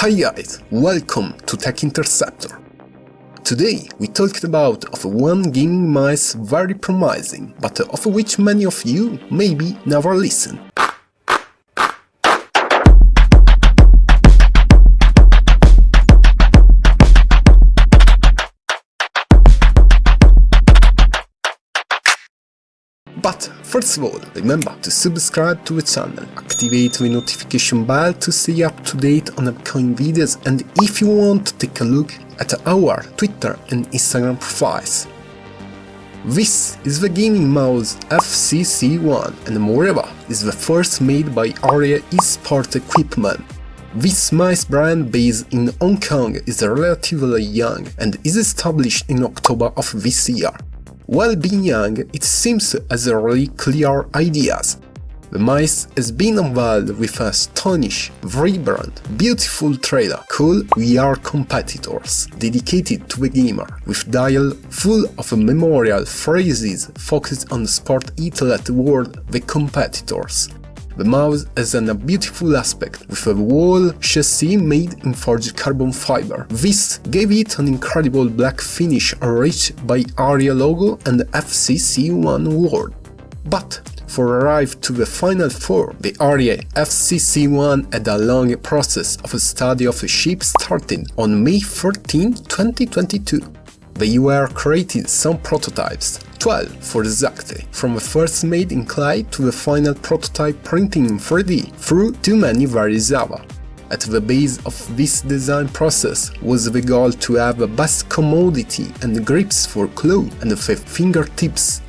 Hi guys, welcome to Tech Interceptor. Today we talked about one gaming mouse very promising, but of which many of you maybe never listened. But first of all, remember to subscribe to the channel, activate the notification bell to stay up to date on upcoming videos, and if you want to take a look at our Twitter and Instagram profiles. This is the gaming mouse FCC1 and moreover is the first made by ARYE eSport equipment. This mouse brand based in Hong Kong is relatively young and is established in October of this year. While being young, it seems as really clear ideas. The mice has been unveiled with an astonishing, vibrant, beautiful trailer called We Are Competitors, dedicated to the gamer, with dial full of memorial phrases focused on the sport athlete world, the competitors. The mouse has a beautiful aspect, with a whole chassis made in forged carbon fiber. This gave it an incredible black finish enriched by ARYE logo and the FCC1 word. But for arrive to the final four, the ARYE FCC1 had a long process of a study of a shape starting on May 13, 2022. They were creating some prototypes, 12 for exactly, from the first made in clay to the final prototype printing in 3D through to many various other. At the base of this design process was the goal to have the best commodity and grips for claw and the fingertips.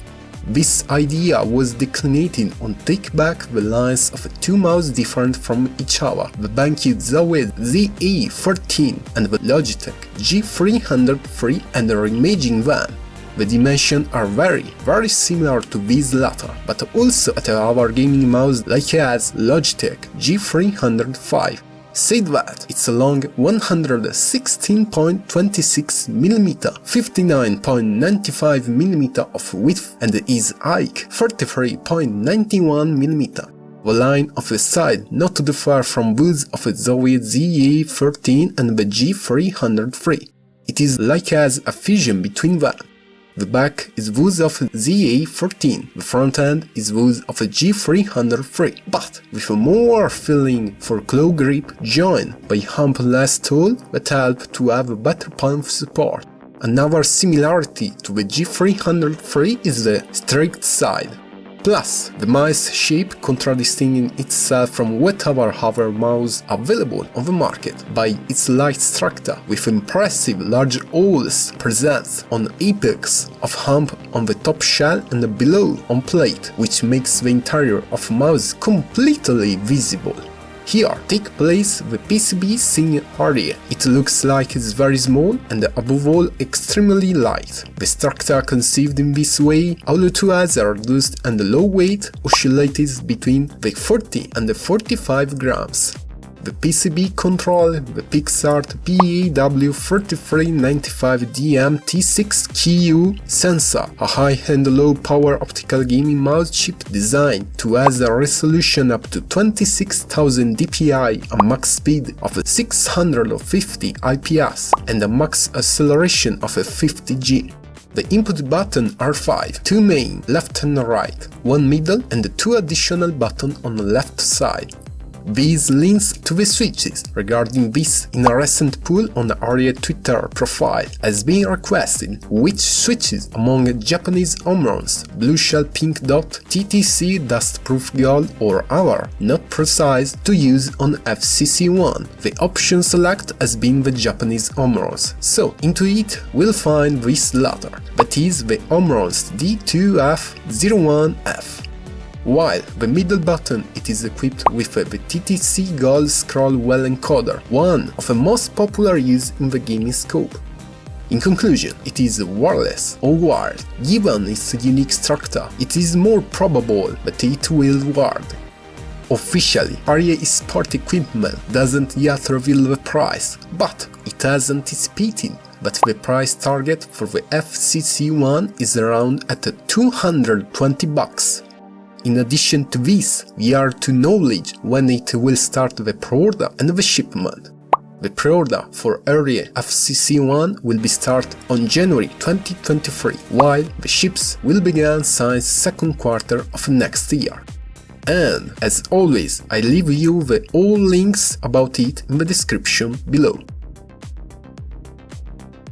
This idea was declined on take back the lines of two mouses different from each other, the BenQ Zowie ZA13 and the Logitech G303, and reimaging them. The dimensions are very similar to these latter, but also at our gaming mouse like as Logitech G305. Said that it's a long 116.26mm, 59.95mm of width and is height 33.91mm. The line of the side not too far from those of the Zowie ZA13 and the G303. It is like as a fusion between them. The back is those of ZA13, the front end is those of a G303, but with a more feeling for claw grip joined by hump less tool that help to have a better palm support. Another similarity to the G303 is the strict side. Plus, the mouse shape contradicting itself from whatever other mouse available on the market by its light structure with impressive large holes present on apex of hump on the top shell and below on plate, which makes the interior of mouse completely visible. Here take place the PCB seen ARYE. It looks like it's very small and above all extremely light. The structure conceived in this way although has a reduced and low weight oscillates between the 40 and the 45 grams. The PCB control the Pixart PAW3395DM T6QU sensor, a high-end low-power optical gaming mouse chip designed to have a resolution up to 26,000 dpi, a max speed of 650 IPS, and a max acceleration of 50 G. The input buttons are 5, 2 main, left and right, 1 middle and 2 additional buttons on the left side. These links to the switches regarding this in a recent poll on the ARYE Twitter profile has been requested, which switches among Japanese home runs, blue shell pink dot, TTC dustproof gold or other, not precise to use on FCC1. The option select has been the Japanese home runs, so into it we'll find this latter, that is the home runs D2F01F. While the middle button it is equipped with the TTC Gold Scroll Well Encoder, one of the most popular use in the gaming scope. In conclusion, it is wireless or wired. Given its unique structure, it is more probable that it will work. Officially, ARYE eSport equipment doesn't yet reveal the price, but it has anticipated that the price target for the FCC1 is around at $220. In addition to this, we are to knowledge when it will start the pre-order and the shipment. The pre-order for ARYE FCC1 will be started on January 2023, while the ships will begin since second quarter of next year. And as always, I leave you the all links about it in the description below.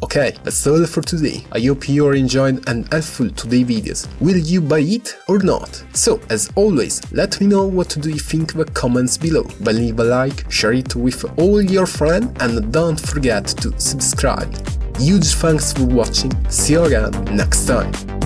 Okay, that's all for today. I hope you are enjoyed and helpful today's videos. Will you buy it or not? So, as always, let me know what do you think in the comments below. But leave a like, share it with all your friends, and don't forget to subscribe. Huge thanks for watching. See you again next time.